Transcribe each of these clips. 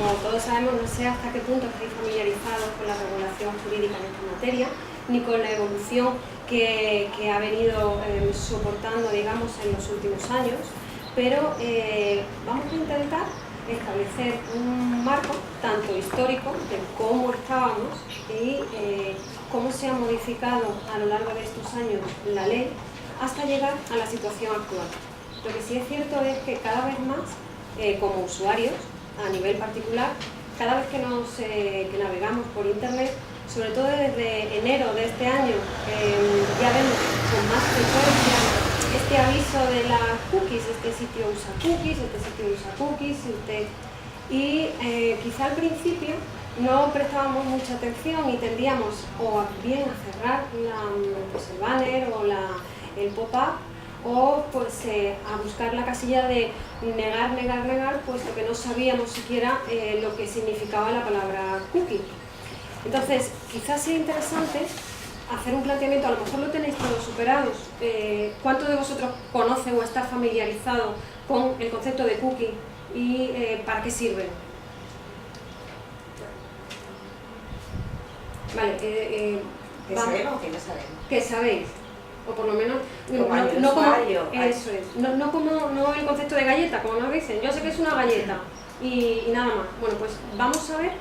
como todos sabemos, no sé hasta qué punto estáis familiarizados con la regulación jurídica en esta materia, ni con la evolución que ha venido soportando, digamos, en los últimos años, pero vamos a intentar establecer un marco tanto histórico de cómo estábamos y cómo se ha modificado a lo largo de estos años la ley hasta llegar a la situación actual. Lo que sí es cierto es que cada vez más, como usuarios, a nivel particular, cada vez que navegamos por Internet, sobre todo desde enero de este año, ya vemos con más frecuencia este aviso de las cookies: este sitio usa cookies, este sitio usa cookies, quizá al principio no prestábamos mucha atención y tendíamos o bien a cerrar el banner o el pop-up, o pues a buscar la casilla de negar, puesto que no sabíamos siquiera lo que significaba la palabra cookie. Entonces, quizás sea interesante hacer un planteamiento, a lo mejor lo tenéis todos superados. ¿Cuántos de vosotros conoce o está familiarizado con el concepto de cookie y para qué sirve? Vale, ¿Qué sabemos o qué no sabemos? ¿Qué sabéis? O por lo menos no como eso es, no el concepto de galleta, como nos dicen. Yo sé que es una galleta y nada más. Bueno, pues vamos a ver,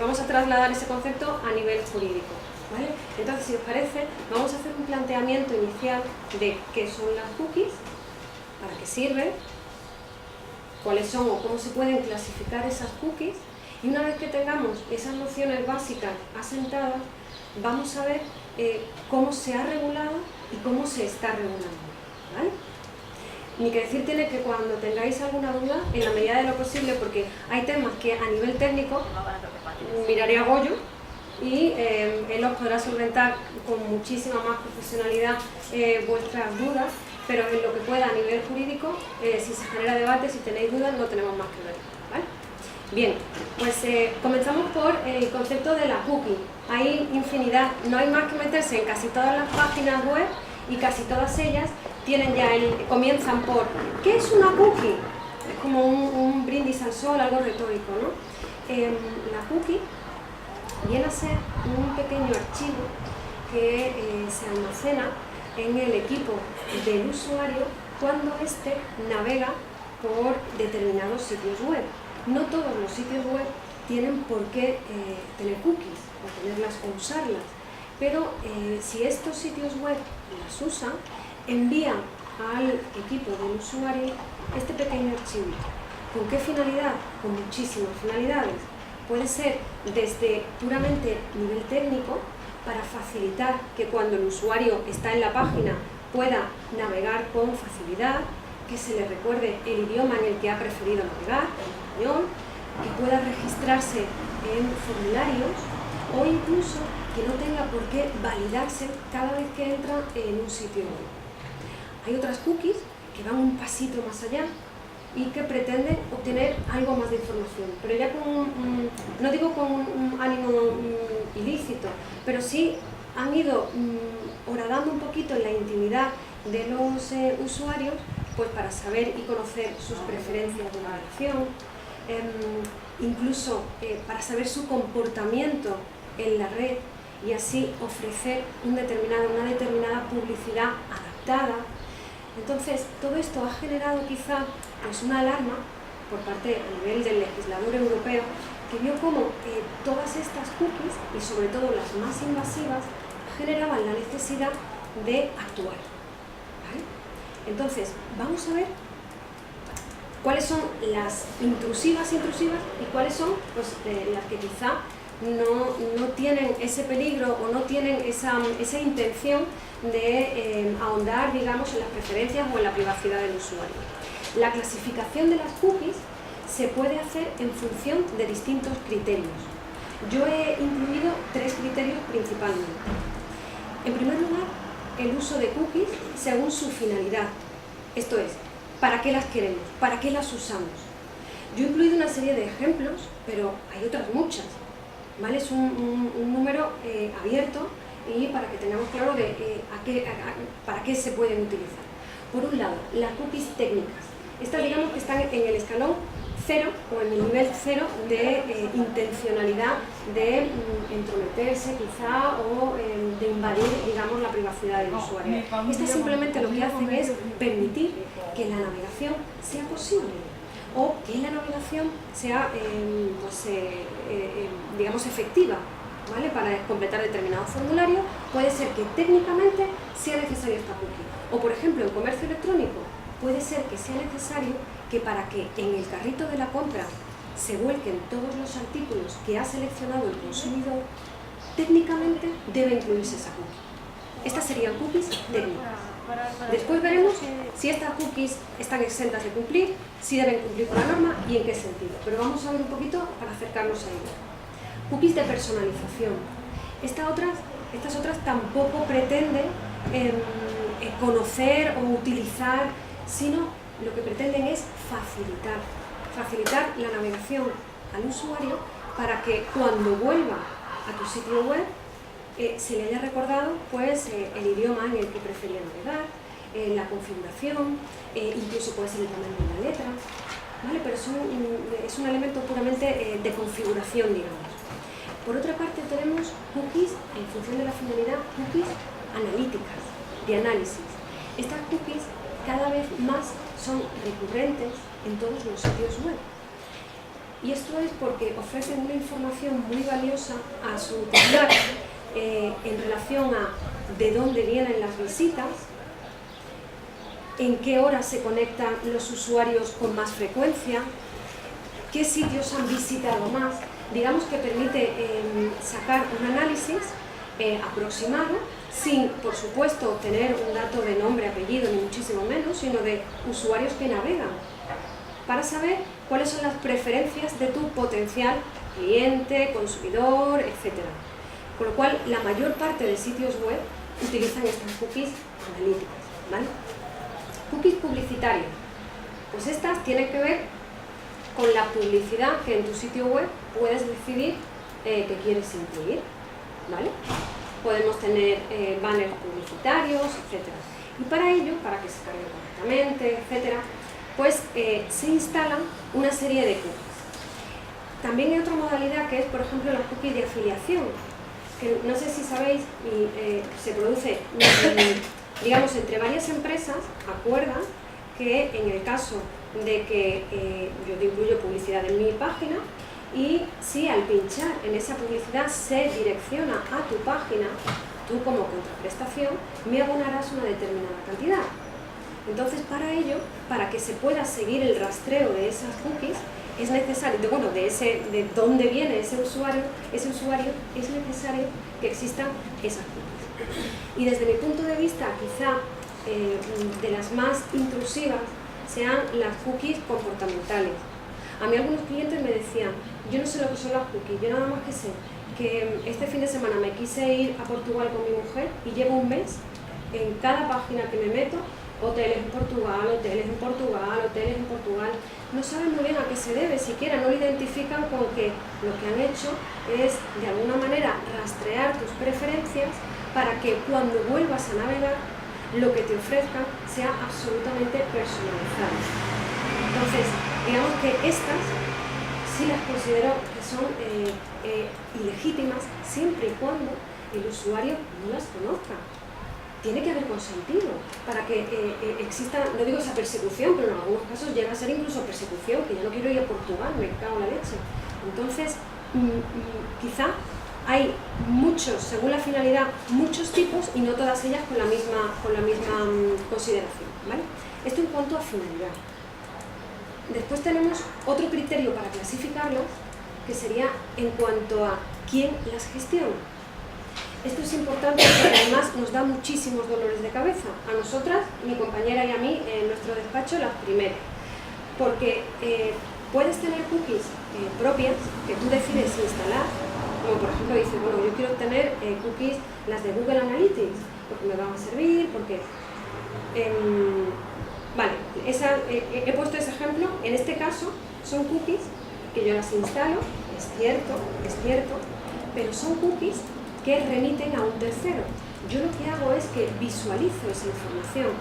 vamos a trasladar ese concepto a nivel jurídico, ¿vale? Entonces, si os parece, vamos a hacer un planteamiento inicial de qué son las cookies, para qué sirven, cuáles son o cómo se pueden clasificar esas cookies, y una vez que tengamos esas nociones básicas asentadas, vamos a ver cómo se ha regulado y cómo se está regulando, ¿vale? Ni que decir tiene que cuando tengáis alguna duda, en la medida de lo posible, porque hay temas que a nivel técnico miraré a Goyo y él os podrá solventar con muchísima más profesionalidad vuestras dudas, pero en lo que pueda a nivel jurídico, si se genera debate, si tenéis dudas, no tenemos más que ver, ¿vale? Bien, pues comenzamos por el concepto de la cookie. Hay infinidad, no hay más que meterse en casi todas las páginas web y casi todas ellas tienen ya comienzan por ¿qué es una cookie? Es como un brindis al sol, algo retórico, ¿no? La cookie viene a ser un pequeño archivo que se almacena en el equipo del usuario cuando éste navega por determinados sitios web. No todos los sitios web tienen por qué tener cookies o tenerlas o usarlas, pero si estos sitios web las usan, envían al equipo del usuario este pequeño archivo. ¿Con qué finalidad? Con muchísimas finalidades. Puede ser desde puramente nivel técnico, para facilitar que cuando el usuario está en la página pueda navegar con facilidad, que se le recuerde el idioma en el que ha preferido navegar, el español, que pueda registrarse en formularios o incluso que no tenga por qué validarse cada vez que entra en un sitio web. Hay otras cookies que van un pasito más allá y que pretenden obtener algo más de información, pero ya no digo con un ánimo ilícito, pero sí han ido horadando un poquito en la intimidad de los usuarios, pues para saber y conocer sus preferencias de navegación, incluso para saber su comportamiento en la red y así ofrecer una determinada publicidad adaptada. Entonces, todo esto ha generado quizá pues una alarma por parte a nivel del legislador europeo, que vio cómo todas estas cookies, y sobre todo las más invasivas, generaban la necesidad de actuar, ¿vale? Entonces, vamos a ver cuáles son las intrusivas y cuáles son pues, las que quizá no tienen ese peligro o no tienen esa intención de ahondar, digamos, en las preferencias o en la privacidad del usuario. La clasificación de las cookies se puede hacer en función de distintos criterios. Yo he incluido 3 criterios principalmente. En primer lugar, el uso de cookies según su finalidad. Esto es, ¿para qué las queremos? ¿Para qué las usamos? Yo he incluido una serie de ejemplos, pero hay otras muchas, ¿vale? Es un número abierto y para que tengamos claro para qué se pueden utilizar. Por un lado, las cookies técnicas. Estas digamos que están en el escalón cero o en el nivel cero de intencionalidad de entrometerse quizá o de invadir, digamos, la privacidad del usuario. Estas simplemente lo que hacen es permitir que la navegación sea posible o que la navegación sea, digamos, efectiva, ¿vale? Para completar determinado formulario puede ser que técnicamente sea necesaria esta cookie. O, por ejemplo, en comercio electrónico puede ser que sea necesario que para que en el carrito de la compra se vuelquen todos los artículos que ha seleccionado el consumidor, técnicamente debe incluirse esa cookie. Estas serían cookies técnicas. Después veremos si estas cookies están exentas de cumplir, si deben cumplir con la norma y en qué sentido. Pero vamos a ver un poquito para acercarnos a ello. Cookies de personalización. Estas otras tampoco pretenden conocer o utilizar, sino lo que pretenden es facilitar la navegación al usuario para que cuando vuelva a tu sitio web se le haya recordado pues, el idioma en el que prefería navegar, la configuración, incluso puede ser el tamaño de la letra, ¿vale? Pero es un elemento puramente de configuración, digamos. Por otra parte tenemos cookies, en función de la finalidad, cookies analíticas, de análisis. Estas cookies cada vez más son recurrentes en todos los sitios web. Y esto es porque ofrecen una información muy valiosa a su usuario en relación a de dónde vienen las visitas, en qué horas se conectan los usuarios con más frecuencia, qué sitios han visitado más. Digamos que permite sacar un análisis aproximado, sin, por supuesto, obtener un dato de nombre, apellido, ni muchísimo menos, sino de usuarios que navegan, para saber cuáles son las preferencias de tu potencial cliente, consumidor, etc. Con lo cual, la mayor parte de sitios web utilizan estas cookies analíticas, ¿vale? Cookies publicitarias. Pues estas tienen que ver con la publicidad que en tu sitio web puedes decidir que quieres incluir, ¿vale? Podemos tener banners publicitarios, etc. Y para ello, para que se cargue correctamente, etc., pues se instalan una serie de cookies. También hay otra modalidad que es, por ejemplo, la cookie de afiliación, que no sé si sabéis, se produce, digamos, entre varias empresas, acuerdan que en el caso de que yo te incluyo publicidad en mi página, y si al pinchar en esa publicidad se direcciona a tu página, tú como contraprestación me abonarás una determinada cantidad. Entonces, para ello, para que se pueda seguir el rastreo de esas cookies, es necesario, de dónde viene ese usuario es necesario que existan esas cookies. Y desde mi punto de vista, quizá de las más intrusivas sean las cookies comportamentales. A mí algunos clientes me decían, yo no sé lo que son las cookies, yo nada más que sé que este fin de semana me quise ir a Portugal con mi mujer y llevo un mes en cada página que me meto, hoteles en Portugal, hoteles en Portugal, hoteles en Portugal. No saben muy bien a qué se debe, siquiera no lo identifican con que lo que han hecho es de alguna manera rastrear tus preferencias para que cuando vuelvas a navegar lo que te ofrezcan sea absolutamente personalizado. Entonces, digamos que estas sí las considero que son ilegítimas siempre y cuando el usuario no las conozca. Tiene que haber consentido para que exista, no digo esa persecución, pero en algunos casos llega a ser incluso persecución, que ya no quiero ir a Portugal, me cago en la leche. Entonces, quizá hay muchos, según la finalidad, muchos tipos y no todas ellas con la misma consideración, ¿vale? Esto en cuanto a finalidad. Después tenemos otro criterio para clasificarlas, que sería en cuanto a quién las gestiona. Esto es importante porque además nos da muchísimos dolores de cabeza. A nosotras, mi compañera y a mí, en nuestro despacho, las primeras. Porque puedes tener cookies propias que tú decides instalar, como por ejemplo dices, bueno, yo quiero tener cookies, las de Google Analytics, porque me van a servir, porque... Vale, he puesto ese ejemplo. En este caso son cookies que yo las instalo, es cierto, pero son cookies que remiten a un tercero. Yo lo que hago es que visualizo esa información,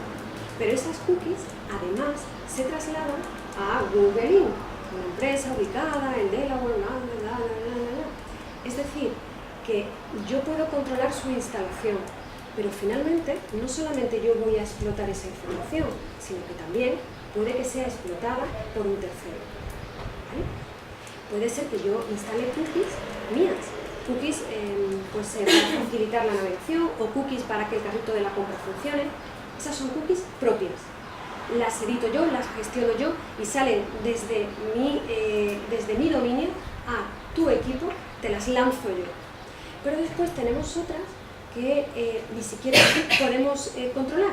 pero esas cookies además se trasladan a Google Inc. una empresa ubicada en Delaware, es decir, que yo puedo controlar su instalación, pero finalmente no solamente yo voy a explotar esa información, sino que también puede que sea explotada por un tercero. ¿Vale? Puede ser que yo instale cookies mías, cookies pues, para facilitar la navegación o cookies para que el carrito de la compra funcione. Esas son cookies propias. Las edito yo, las gestiono yo y salen desde mi dominio a tu equipo, te las lanzo yo. Pero después tenemos otras que ni siquiera podemos controlar,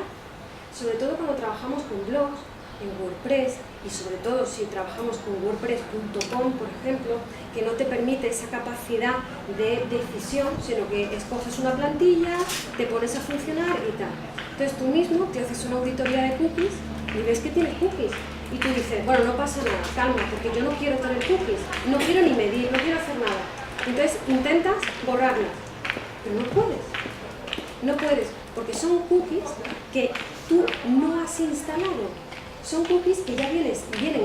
sobre todo cuando trabajamos con blogs, en WordPress, y sobre todo si trabajamos con WordPress.com, por ejemplo, que no te permite esa capacidad de decisión, sino que escoges una plantilla, te pones a funcionar y tal. Entonces tú mismo te haces una auditoría de cookies y ves que tienes cookies. Y tú dices, bueno, no pasa nada, calma, porque yo no quiero tener cookies, no quiero ni medir, no quiero hacer nada. Entonces intentas borrarlas, pero no puedes. No puedes, porque son cookies que tú no has instalado. Son cookies que ya vienen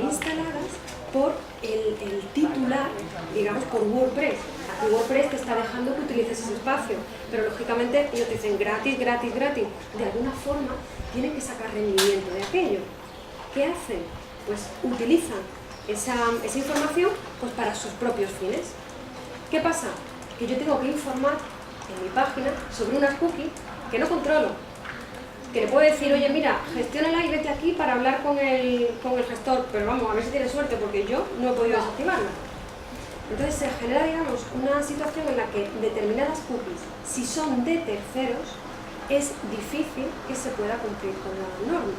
instaladas por el titular, digamos, por WordPress. Aquí WordPress te está dejando que utilices ese espacio, pero lógicamente ellos te dicen gratis, gratis, gratis. De alguna forma tienen que sacar rendimiento de aquello. ¿Qué hacen? Pues utilizan esa información pues, para sus propios fines. ¿Qué pasa? Que yo tengo que informar en mi página sobre unas cookies que no controlo. Que le puedo decir, oye, mira, gestiónala y vete aquí para hablar con el gestor, pero vamos, a ver si tienes suerte, porque yo no he podido desactivarla. Entonces se genera, digamos, una situación en la que determinadas cookies, si son de terceros, es difícil que se pueda cumplir con la norma.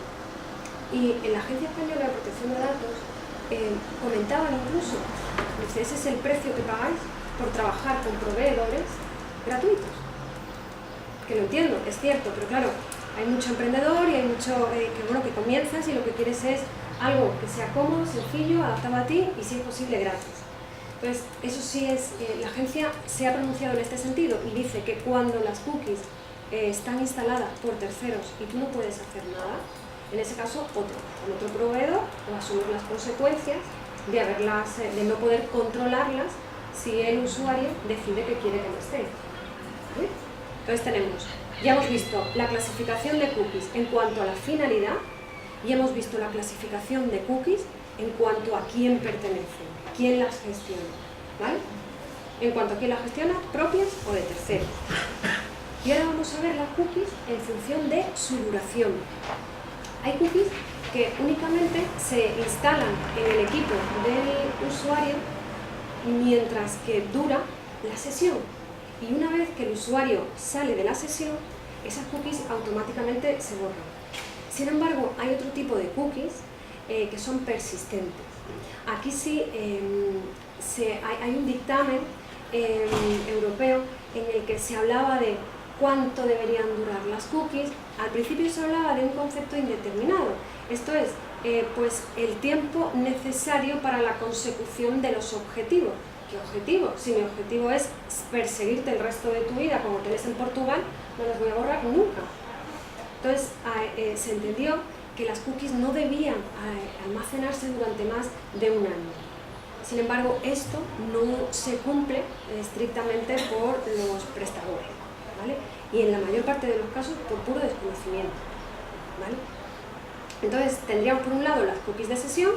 Y en la Agencia Española de Protección de Datos comentaban incluso, dice, ese es el precio que pagáis por trabajar con proveedores gratuitos. Que lo entiendo, es cierto, pero claro, hay mucho emprendedor y hay mucho que comienzas y lo que quieres es algo que sea cómodo, sencillo, adaptado a ti y si es posible gratis. Entonces, eso sí es, la agencia se ha pronunciado en este sentido y dice que cuando las cookies están instaladas por terceros y tú no puedes hacer nada, en ese caso con otro proveedor o asumir las consecuencias de no poder controlarlas si el usuario decide que quiere que no esté. ¿Vale? Entonces ya hemos visto la clasificación de cookies en cuanto a la finalidad y hemos visto la clasificación de cookies en cuanto a quién pertenecen, quién las gestiona, ¿vale? En cuanto a quién las gestiona, propias o de terceros. Y ahora vamos a ver las cookies en función de su duración. Hay cookies que únicamente se instalan en el equipo del usuario mientras que dura la sesión. Y una vez que el usuario sale de la sesión, esas cookies automáticamente se borran. Sin embargo, hay otro tipo de cookies que son persistentes. Aquí sí hay un dictamen europeo en el que se hablaba de cuánto deberían durar las cookies. Al principio se hablaba de un concepto indeterminado. Esto es, pues el tiempo necesario para la consecución de los objetivos. ¿Qué objetivo? Si mi objetivo es perseguirte el resto de tu vida como tenés en Portugal, no las voy a borrar nunca. Entonces se entendió que las cookies no debían almacenarse durante más de un año. Sin embargo, esto no se cumple estrictamente por los prestadores, ¿vale? Y en la mayor parte de los casos por puro desconocimiento, ¿vale? Entonces tendríamos por un lado las cookies de sesión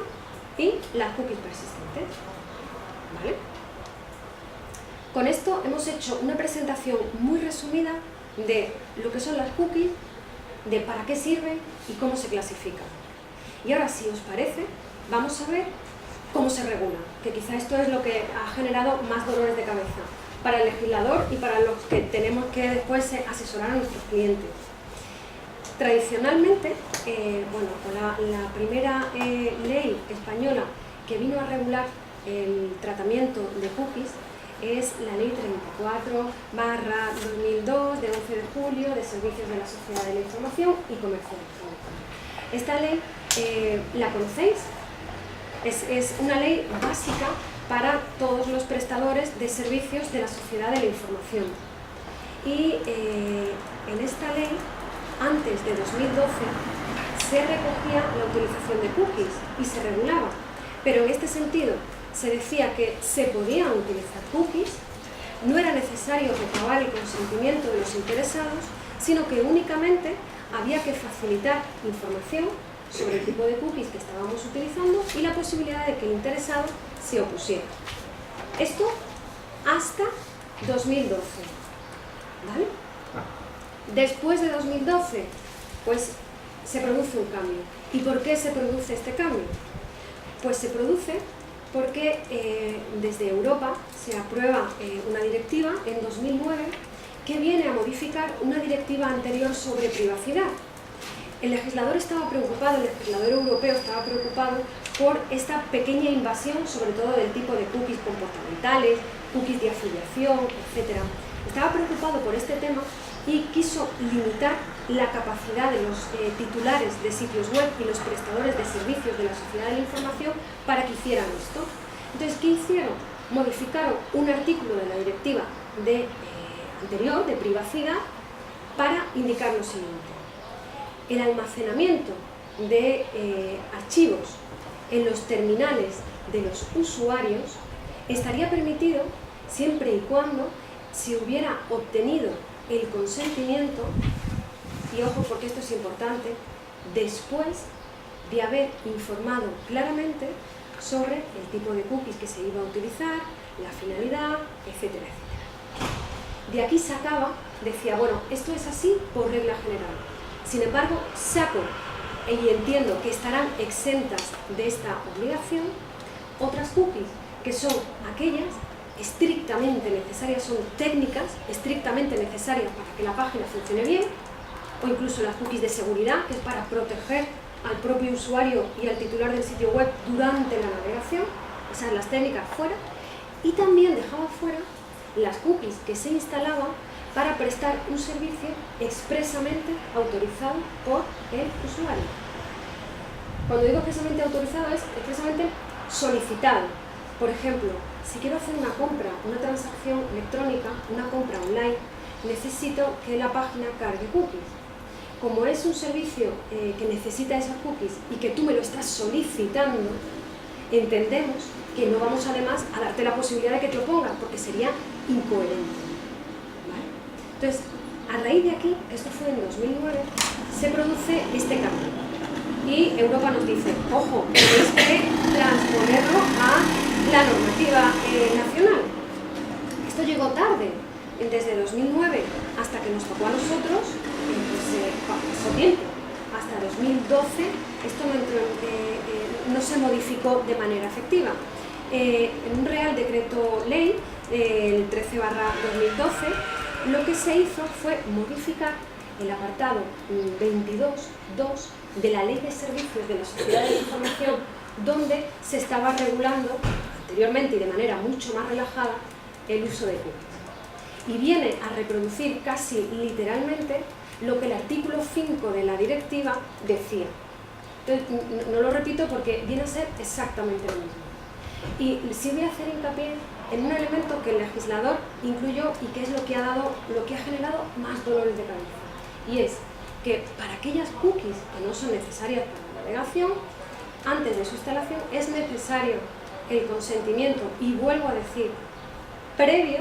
y las cookies persistentes, ¿vale? Con esto hemos hecho una presentación muy resumida de lo que son las cookies, de para qué sirven y cómo se clasifican. Y ahora, si os parece, vamos a ver cómo se regula, que quizá esto es lo que ha generado más dolores de cabeza para el legislador y para los que tenemos que después asesorar a nuestros clientes. Tradicionalmente, la primera ley española que vino a regular el tratamiento de cookies es la Ley 34/2002 de 11 de julio de Servicios de la Sociedad de la Información y Comercio Electrónico. Esta ley, ¿la conocéis? Es una ley básica para todos los prestadores de servicios de la sociedad de la información. Y en esta ley, antes de 2012, se recogía la utilización de cookies y se regulaba. pero en este sentido se decía que se podían utilizar cookies, no era necesario recabar el consentimiento de los interesados, sino que únicamente había que facilitar información sobre el tipo de cookies que estábamos utilizando y la posibilidad de que el interesado se opusiera. Esto hasta 2012, ¿vale? Después de 2012, pues se produce un cambio. ¿Y por qué se produce este cambio? Pues se produce porque desde Europa se aprueba una directiva en 2009 que viene a modificar una directiva anterior sobre privacidad. El legislador estaba preocupado, el legislador europeo estaba preocupado por esta pequeña invasión, sobre todo del tipo de cookies comportamentales, cookies de afiliación, etc. Estaba preocupado por este tema y quiso limitar la capacidad de los titulares de sitios web y los prestadores de servicios de la sociedad de la información para que hicieran esto. Entonces, ¿qué hicieron? Modificaron un artículo de la directiva anterior, de privacidad, para indicar lo siguiente. El almacenamiento de archivos en los terminales de los usuarios estaría permitido siempre y cuando se hubiera obtenido el consentimiento, y ojo porque esto es importante, después de haber informado claramente sobre el tipo de cookies que se iba a utilizar, la finalidad, etcétera, etcétera. De aquí sacaba, decía, bueno, esto es así por regla general. Sin embargo, saco y entiendo que estarán exentas de esta obligación otras cookies, que son aquellas estrictamente necesarias, son técnicas estrictamente necesarias para que la página funcione bien, o incluso las cookies de seguridad, que es para proteger al propio usuario y al titular del sitio web durante la navegación, esas las técnicas fuera, y también dejaba fuera las cookies que se instalaban para prestar un servicio expresamente autorizado por el usuario. Cuando digo expresamente autorizado es expresamente solicitado. Por ejemplo, si quiero hacer una compra, una transacción electrónica, una compra online, necesito que la página cargue cookies. Como es un servicio que necesita esas cookies y que tú me lo estás solicitando, entendemos que no vamos además a darte la posibilidad de que te lo pongas, porque sería incoherente. ¿Vale? Entonces, a raíz de aquí, esto fue en 2009, se produce este cambio. Y Europa nos dice, ojo, tenéis que transponerlo a la normativa nacional. Esto llegó tarde, desde 2009 hasta que nos tocó a nosotros, pasó tiempo. Hasta 2012 esto no se modificó de manera efectiva. En un Real Decreto Ley, el 13/2012, lo que se hizo fue modificar el apartado 22.2 de la Ley de Servicios de la Sociedad de la Información, donde se estaba regulando anteriormente y de manera mucho más relajada el uso de cookies. Y viene a reproducir casi literalmente lo que el artículo 5 de la directiva decía. Entonces, no lo repito porque viene a ser exactamente lo mismo. Y sí voy a hacer hincapié en un elemento que el legislador incluyó y que es lo que ha generado más dolores de cabeza. Y es que para aquellas cookies que no son necesarias para la navegación, antes de su instalación es necesario el consentimiento, y vuelvo a decir, previo,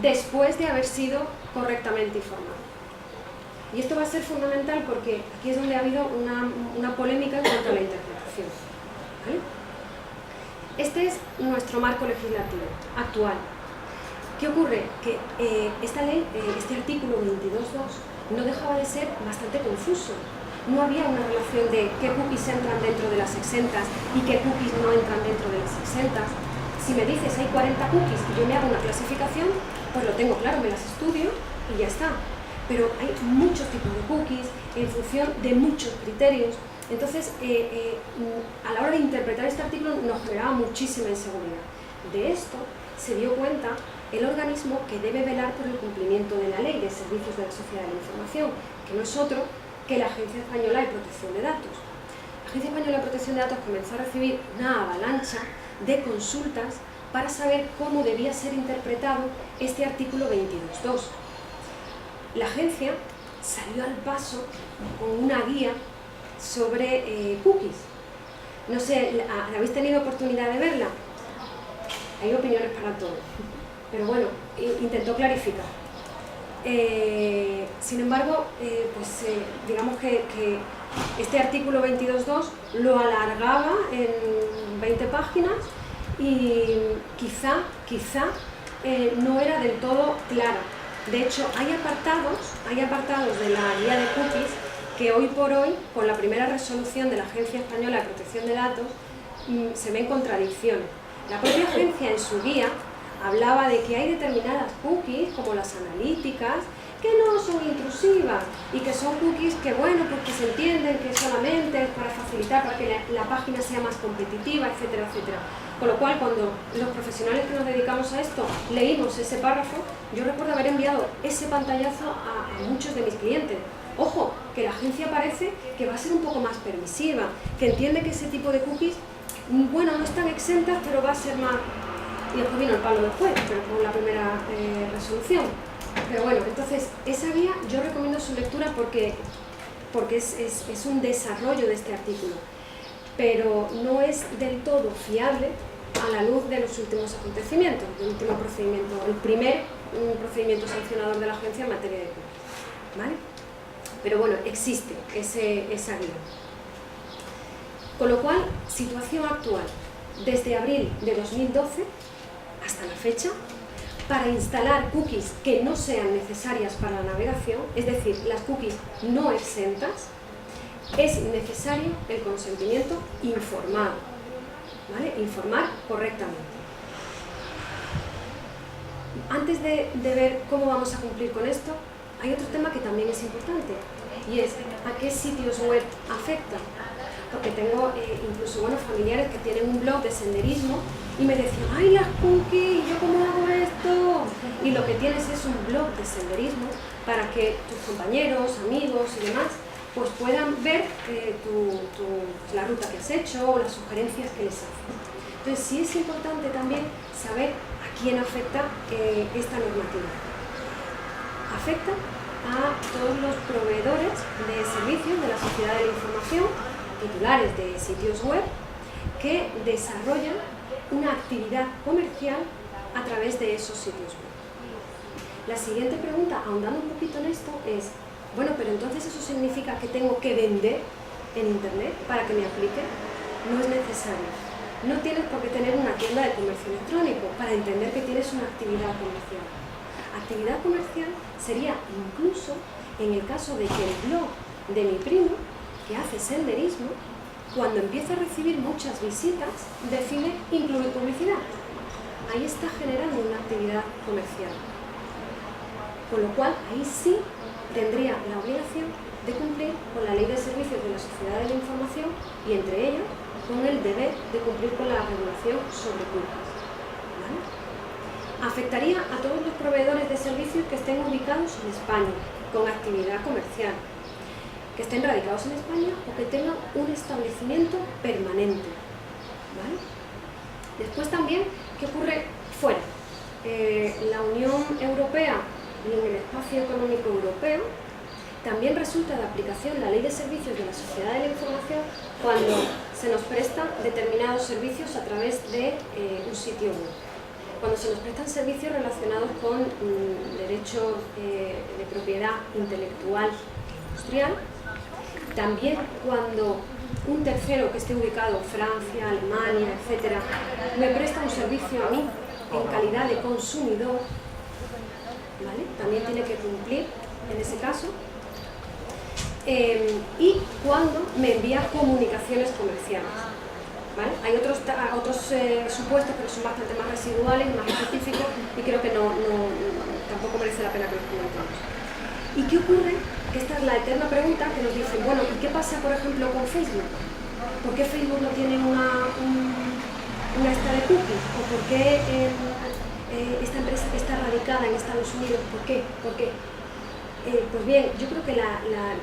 después de haber sido correctamente informado. Y esto va a ser fundamental porque aquí es donde ha habido una polémica en cuanto a la interpretación. ¿Vale? Este es nuestro marco legislativo actual. ¿Qué ocurre? Que esta ley, este artículo 22.2, no dejaba de ser bastante confuso. No había una relación de qué cookies entran dentro de las exentas y qué cookies no entran dentro de las exentas. Si me dices hay 40 cookies y yo me hago una clasificación, pues lo tengo claro, me las estudio y ya está. Pero hay muchos tipos de cookies en función de muchos criterios. Entonces, a la hora de interpretar este artículo nos generaba muchísima inseguridad. De esto se dio cuenta el organismo que debe velar por el cumplimiento de la Ley de Servicios de la Sociedad de la Información, que no es otro que la Agencia Española de Protección de Datos. La Agencia Española de Protección de Datos comenzó a recibir una avalancha de consultas para saber cómo debía ser interpretado este artículo 22.2. La agencia salió al paso con una guía sobre cookies. No sé, ¿habéis tenido oportunidad de verla? Hay opiniones para todo, pero bueno, intentó clarificar. Sin embargo, digamos que este artículo 22.2 lo alargaba en 20 páginas y quizá no era del todo clara. De hecho, hay apartados de la guía de cookies que hoy por hoy, con la primera resolución de la Agencia Española de Protección de Datos, se ven contradicciones. La propia agencia en su guía hablaba de que hay determinadas cookies, como las analíticas, que no son intrusivas y que son cookies que, bueno, pues que se entienden que solamente es para facilitar, para que la página sea más competitiva, etcétera, etcétera. Con lo cual, cuando los profesionales que nos dedicamos a esto leímos ese párrafo, yo recuerdo haber enviado ese pantallazo a muchos de mis clientes. Ojo, que la agencia parece que va a ser un poco más permisiva, que entiende que ese tipo de cookies, bueno, no están exentas, pero va a ser más... Y después vino el palo después, pero con la primera resolución. Pero bueno, entonces, esa guía yo recomiendo su lectura porque es un desarrollo de este artículo, pero no es del todo fiable a la luz de los últimos acontecimientos, del último procedimiento, el primer procedimiento sancionador de la agencia en materia de cookies, ¿vale? Pero bueno, existe esa guía. Con lo cual, situación actual, desde abril de 2012 hasta la fecha, para instalar cookies que no sean necesarias para la navegación, es decir, las cookies no exentas, es necesario el consentimiento informado, ¿vale? Informar correctamente. Antes de ver cómo vamos a cumplir con esto, hay otro tema que también es importante, y es a qué sitios web afecta. Porque tengo incluso familiares que tienen un blog de senderismo y me decían, ¡ay, las cookies! ¿Yo cómo hago esto? Y lo que tienes es un blog de senderismo para que tus compañeros, amigos y demás pues puedan ver la ruta que has hecho o las sugerencias que les haces. Entonces sí es importante también saber a quién afecta esta normativa. Afecta a todos los proveedores de servicios de la sociedad de la información, titulares de sitios web, que desarrollan una actividad comercial a través de esos sitios web. La siguiente pregunta, ahondando un poquito en esto, es, bueno, pero entonces eso significa que tengo que vender en internet para que me aplique. No es necesario. No tienes por qué tener una tienda de comercio electrónico para entender que tienes una actividad comercial. Actividad comercial sería incluso en el caso de que el blog de mi primo, que hace senderismo, cuando empieza a recibir muchas visitas, decide incluir publicidad. Ahí está generando una actividad comercial. Con lo cual, ahí sí tendría la obligación de cumplir con la Ley de Servicios de la Sociedad de la Información y, entre ellos, con el deber de cumplir con la regulación sobre cookies. ¿Vale? Afectaría a todos los proveedores de servicios que estén ubicados en España, con actividad comercial, que estén radicados en España o que tengan un establecimiento permanente. ¿Vale? Después también, ¿qué ocurre fuera? La Unión Europea y en el Espacio Económico Europeo también resulta de aplicación la Ley de Servicios de la Sociedad de la Información cuando se nos prestan determinados servicios a través de un sitio web. Cuando se nos prestan servicios relacionados con derechos de propiedad intelectual e industrial. También cuando un tercero que esté ubicado, Francia, Alemania, etc., me presta un servicio a mí en calidad de consumidor, ¿vale? También tiene que cumplir en ese caso. Y cuando me envía comunicaciones comerciales, ¿vale? Hay otros supuestos, pero son bastante más residuales, más específicos, y creo que tampoco merece la pena que los comentemos. ¿Y qué ocurre? Que esta es la eterna pregunta que nos dicen, bueno, ¿y qué pasa, por ejemplo, con Facebook? ¿Por qué Facebook no tiene una esta de cookies? ¿O por qué esta empresa que está radicada en Estados Unidos, por qué? Pues bien, yo creo que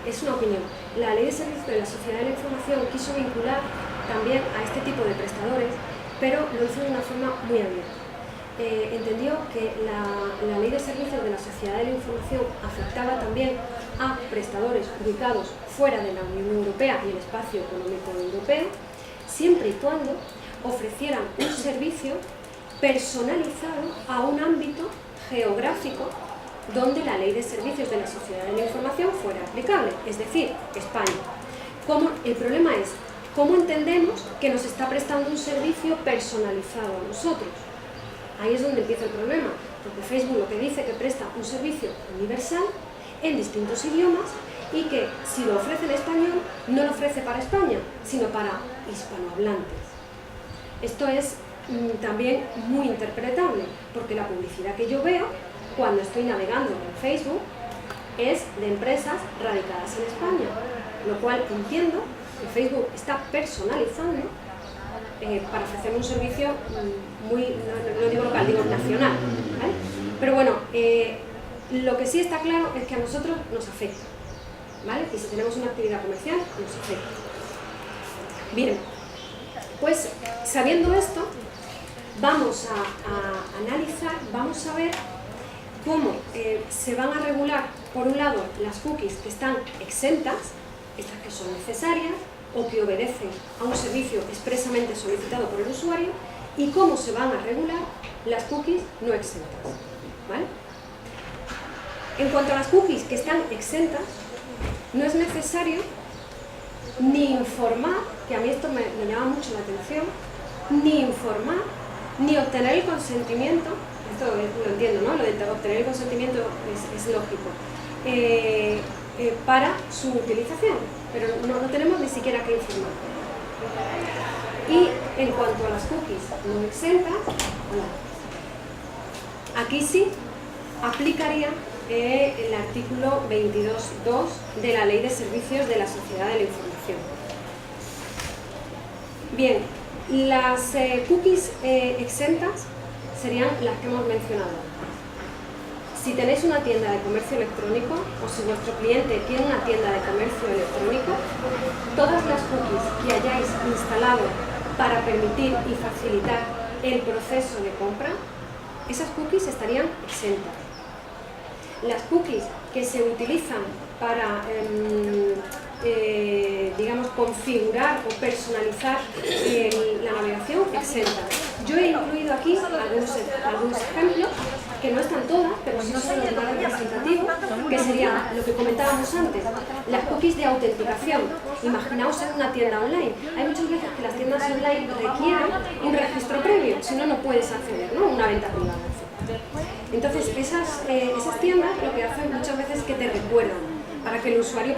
es una opinión. La Ley de Servicios de la Sociedad de la Información quiso vincular también a este tipo de prestadores, pero lo hizo de una forma muy abierta. Entendió que la Ley de Servicios de la Sociedad de la Información afectaba también a prestadores ubicados fuera de la Unión Europea y el Espacio Económico Europeo, siempre y cuando ofrecieran un servicio personalizado a un ámbito geográfico donde la Ley de Servicios de la Sociedad de la Información fuera aplicable, es decir, España. El problema es, ¿cómo entendemos que nos está prestando un servicio personalizado a nosotros? Ahí es donde empieza el problema, porque Facebook lo que dice que presta un servicio universal en distintos idiomas y que si lo ofrece en español, no lo ofrece para España, sino para hispanohablantes. Esto es también muy interpretable, porque la publicidad que yo veo cuando estoy navegando en Facebook es de empresas radicadas en España, lo cual entiendo que Facebook está personalizando para ofrecer un servicio muy, no digo local, digo nacional, ¿vale? Pero bueno, lo que sí está claro es que a nosotros nos afecta, ¿vale? Y si tenemos una actividad comercial, nos afecta. Bien, pues sabiendo esto, vamos a analizar, vamos a ver cómo se van a regular, por un lado, las cookies que están exentas, estas que son necesarias o que obedecen a un servicio expresamente solicitado por el usuario, y cómo se van a regular las cookies no exentas, ¿vale? En cuanto a las cookies que están exentas, no es necesario ni informar, que a mí esto me llama mucho la atención, ni informar, ni obtener el consentimiento. Esto lo entiendo, ¿no? Lo de obtener el consentimiento es lógico, para su utilización, pero no tenemos ni siquiera que informar. Y en cuanto a las cookies no exentas, aquí sí aplicaría el artículo 22.2 de la Ley de Servicios de la Sociedad de la Información. Bien, las cookies exentas serían las que hemos mencionado. Si tenéis una tienda de comercio electrónico o si vuestro cliente tiene una tienda de comercio electrónico, todas las cookies que hayáis instalado para permitir y facilitar el proceso de compra, esas cookies estarían exentas. Las cookies que se utilizan para digamos, configurar o personalizar la navegación, exentas. Yo he incluido aquí algunos ejemplos, que no están todas, pero sí son los más representativos, que sería lo que comentábamos antes, las cookies de autenticación. Imaginaos en una tienda online. Hay muchas veces que las tiendas online requieren un registro previo, si no, no puedes acceder, ¿no? Una venta privada. Entonces, esas tiendas lo que hacen muchas veces es que te recuerdan, para que el usuario,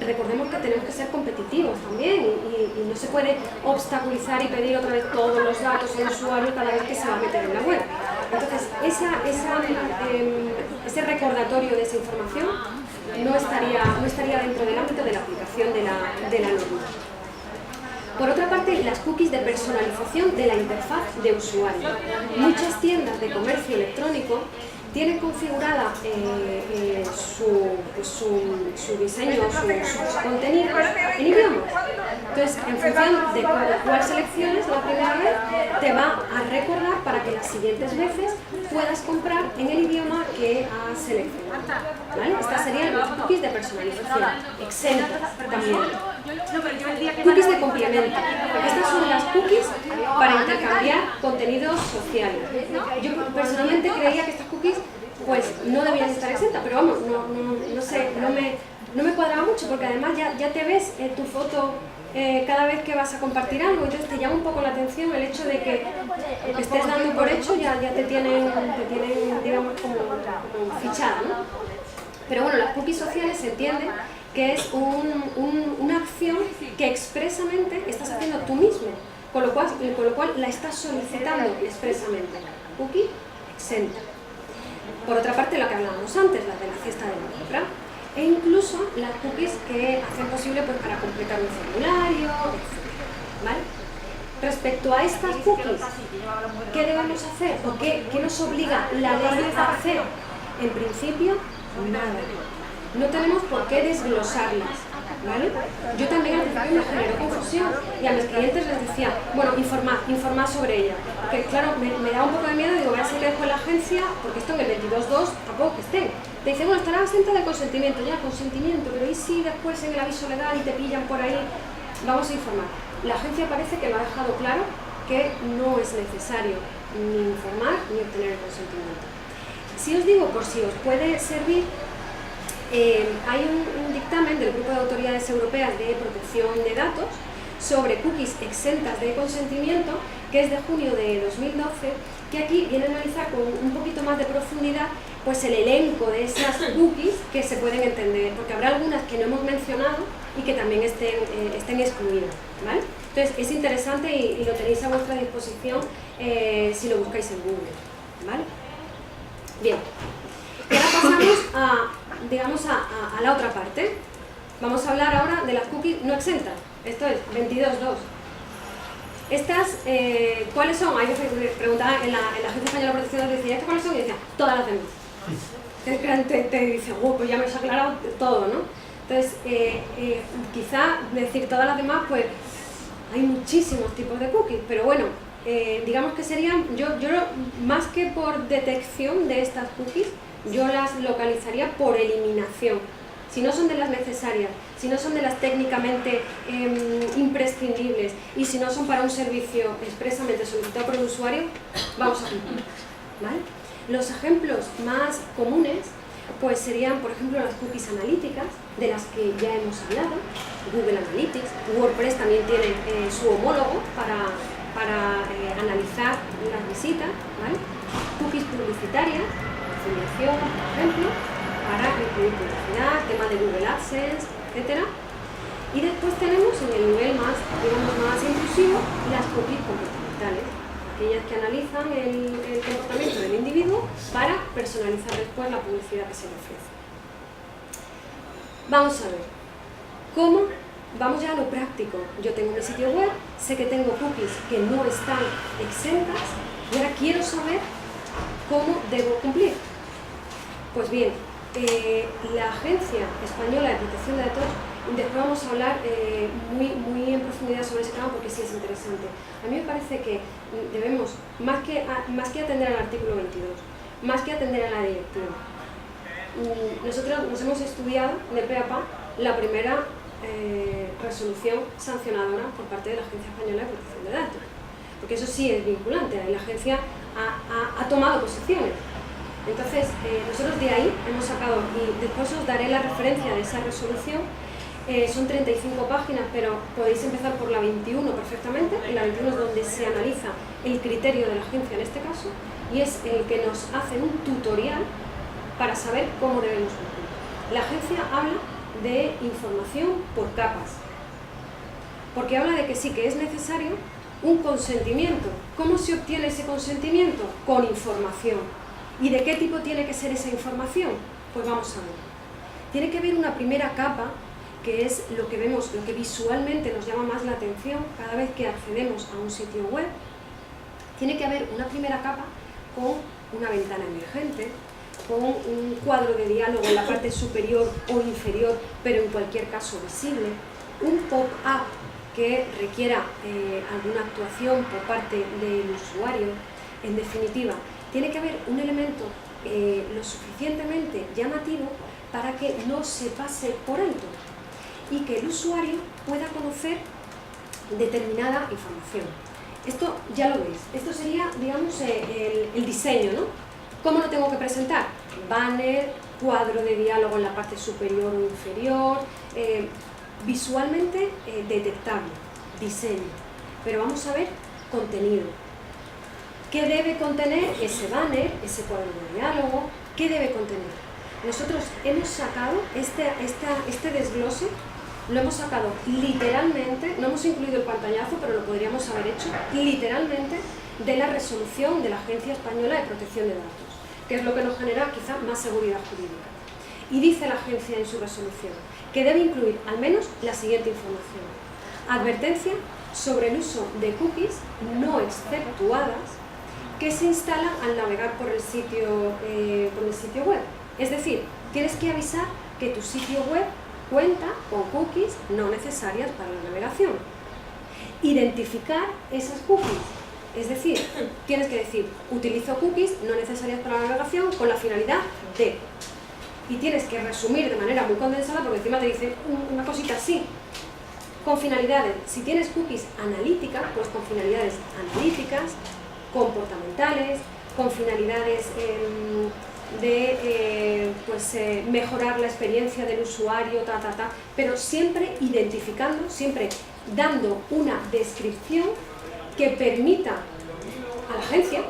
recordemos que tenemos que ser competitivos también y no se puede obstaculizar y pedir otra vez todos los datos al usuario cada vez que se va a meter en la web. Entonces, ese recordatorio de esa información no estaría dentro del ámbito de la aplicación de la norma. Por otra parte, las cookies de personalización de la interfaz de usuario. Muchas tiendas de comercio electrónico tienen configurada su diseño, sus contenidos en idiomas. Entonces, en función de cuál selecciones la primera vez, te va a recordar para que las siguientes veces puedas comprar en el idioma que has seleccionado, ¿vale? Estas serían las cookies de personalización, exentas también. Cookies de complemento. Estas son las cookies para intercambiar contenidos sociales. Yo personalmente creía que estas cookies pues no debían estar exentas, pero vamos, no sé, no me cuadraba mucho, porque además ya te ves tu foto cada vez que vas a compartir algo, entonces te llama un poco la atención el hecho de que estés dando por hecho, ya te tienen digamos, como fichada, ¿no? Pero bueno, las cookies sociales se entiende que es una acción que expresamente estás haciendo tú mismo, con lo cual la estás solicitando expresamente. Cookie exenta. Por otra parte, lo que hablábamos antes, las de la cesta de la compra, e incluso las cookies que hacen posible pues, para completar un formulario, etc. ¿Vale? Respecto a estas cookies, ¿qué debemos hacer o qué nos obliga la ley a hacer? En principio, nada. No tenemos por qué desglosarlas, ¿vale? Yo también al principio me generó confusión y a mis clientes les decía, bueno, informar sobre ella. Porque claro, me daba un poco de miedo, digo, voy a seguir con la agencia, porque esto en el 22.2 tampoco que esté. Te dice, bueno, estará exenta de consentimiento, ya, consentimiento, pero ¿y si después en el aviso legal y te pillan por ahí? Vamos a informar. la agencia parece que lo ha dejado claro que no es necesario ni informar ni obtener el consentimiento. Si os digo, por si os puede servir, hay un dictamen del Grupo de Autoridades Europeas de Protección de Datos sobre cookies exentas de consentimiento, que es de junio de 2012, que aquí viene a analizar con un poquito más de profundidad pues el elenco de esas cookies que se pueden entender, porque habrá algunas que no hemos mencionado y que también estén excluidas, ¿vale? Entonces es interesante y lo tenéis a vuestra disposición si lo buscáis en Google, ¿vale? Bien, y ahora pasamos digamos a la otra parte. Vamos a hablar ahora de las cookies no exentas. Esto es 22.2. Estas, ¿cuáles son? Hay veces que preguntaban en la Agencia Española de Protección de Datos, decía, ¿estas cuáles son? Y decía, todas las demás. Te dice, pues ya me has aclarado todo, ¿no? Entonces, quizá decir todas las demás, pues hay muchísimos tipos de cookies, pero bueno, digamos que serían, yo más que por detección de estas cookies, yo las localizaría por eliminación. Si no son de las necesarias, si no son de las técnicamente imprescindibles y si no son para un servicio expresamente solicitado por el usuario, vamos a cumplir, ¿vale? Los ejemplos más comunes pues serían, por ejemplo, las cookies analíticas, de las que ya hemos hablado, Google Analytics, WordPress también tiene su homólogo para analizar las visitas, ¿vale? Cookies publicitarias, afiliación, por ejemplo, para incluir publicidad, tema de Google AdSense, etc. Y después tenemos en el nivel más, digamos, más intrusivo, las cookies comportamentales, aquellas que analizan el comportamiento del individuo para personalizar después la publicidad que se le ofrece. Vamos a ver, ¿cómo? Vamos ya a lo práctico. Yo tengo mi sitio web, sé que tengo cookies que no están exentas y ahora quiero saber cómo debo cumplir. Pues bien, la Agencia Española de Protección de Datos, después vamos a hablar muy en profundidad sobre ese tema porque sí es interesante. A mí me parece que debemos, más que atender al artículo 22, más que atender a la directiva, nosotros nos hemos estudiado en el PAPA la primera resolución sancionadora por parte de la Agencia Española de Protección de Datos, porque eso sí es vinculante, la Agencia ha tomado posiciones. Entonces, nosotros de ahí hemos sacado, y después os daré la referencia de esa resolución, son 35 páginas, pero podéis empezar por la 21 perfectamente, y la 21 es donde se analiza el criterio de la agencia en este caso, y es el que nos hace un tutorial para saber cómo debemos cumplir. La agencia habla de información por capas, porque habla de que sí que es necesario un consentimiento. ¿Cómo se obtiene ese consentimiento? Con información. ¿Y de qué tipo tiene que ser esa información? Pues vamos a ver. Tiene que haber una primera capa, que es lo que vemos, lo que visualmente nos llama más la atención cada vez que accedemos a un sitio web. Tiene que haber una primera capa con una ventana emergente, con un cuadro de diálogo en la parte superior o inferior, pero en cualquier caso visible, un pop-up que requiera alguna actuación por parte del usuario. En definitiva, tiene que haber un elemento lo suficientemente llamativo para que no se pase por alto y que el usuario pueda conocer determinada información. Esto ya lo veis, esto sería, digamos, el diseño, ¿no? ¿Cómo lo tengo que presentar? Banner, cuadro de diálogo en la parte superior o inferior, visualmente detectable, diseño. Pero vamos a ver contenido. ¿Qué debe contener ese banner, ese cuadro de diálogo? ¿Qué debe contener? Nosotros hemos sacado este desglose, lo hemos sacado literalmente, no hemos incluido el pantallazo, pero lo podríamos haber hecho literalmente de la resolución de la Agencia Española de Protección de Datos, que es lo que nos genera quizá más seguridad jurídica. Y dice la agencia en su resolución que debe incluir al menos la siguiente información: advertencia sobre el uso de cookies no exceptuadas que se instalan al navegar por el sitio web. Es decir, tienes que avisar que tu sitio web cuenta con cookies no necesarias para la navegación. Identificar esas cookies. Es decir, tienes que decir, utilizo cookies no necesarias para la navegación con la finalidad de... Y tienes que resumir de manera muy condensada, porque encima te dice una cosita así. con finalidades, si tienes cookies analíticas, pues con finalidades analíticas, comportamentales, con finalidades de mejorar la experiencia del usuario, pero siempre identificando, siempre dando una descripción que permita a la agencia,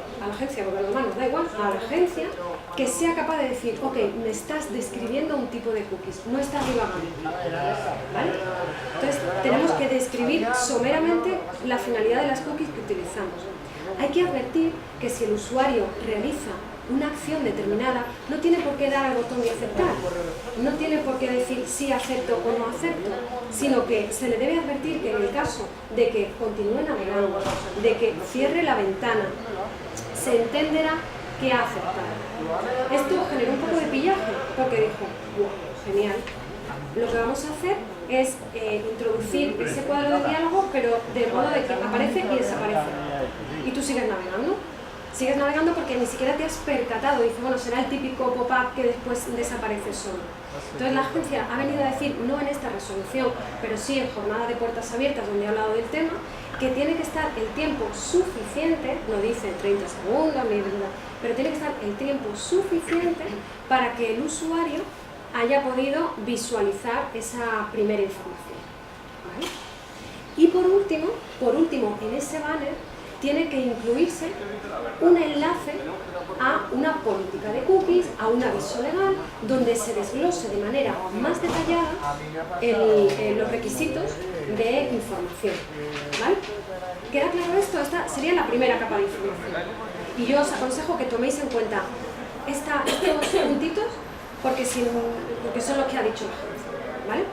porque a los humanos da igual, a la agencia, que sea capaz de decir, ok, me estás describiendo un tipo de cookies, no estás divagando, ¿vale? Entonces, tenemos que describir someramente la finalidad de las cookies que utilizamos. Hay que advertir que si el usuario realiza una acción determinada, no tiene por qué dar al botón de aceptar, no tiene por qué decir sí acepto o no acepto, sino que se le debe advertir que en el caso de que continúe navegando, de que cierre la ventana, se entenderá que ha aceptado. Esto generó un poco de pillaje, porque dijo, wow, genial, lo que vamos a hacer es introducir ese cuadro de diálogo, pero de modo de que aparece y desaparece. Y tú sigues navegando. Sigues navegando porque ni siquiera te has percatado. Dice, bueno, será el típico pop-up que después desaparece solo. Entonces la agencia ha venido a decir, no en esta resolución, pero sí en jornada de puertas abiertas, donde he hablado del tema, que tiene que estar el tiempo suficiente, no dice 30 segundos, pero tiene que estar el tiempo suficiente para que el usuario haya podido visualizar esa primera información, ¿vale? Y por último, en ese banner tiene que incluirse un enlace a una política de cookies, a un aviso legal, donde se desglose de manera más detallada los requisitos de información, ¿vale? ¿Queda claro esto? Esta sería la primera capa de información. Y yo os aconsejo que toméis en cuenta estos puntitos, porque son los que ha dicho la agencia, ¿vale?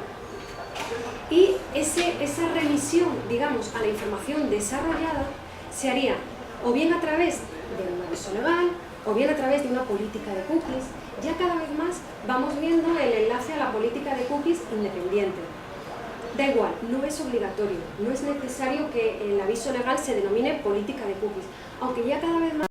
Y esa remisión, digamos, a la información desarrollada se haría o bien a través de un aviso legal, o bien a través de una política de cookies. Ya cada vez más vamos viendo el enlace a la política de cookies independiente. Da igual, no es obligatorio, no es necesario que el aviso legal se denomine política de cookies, aunque ya cada vez más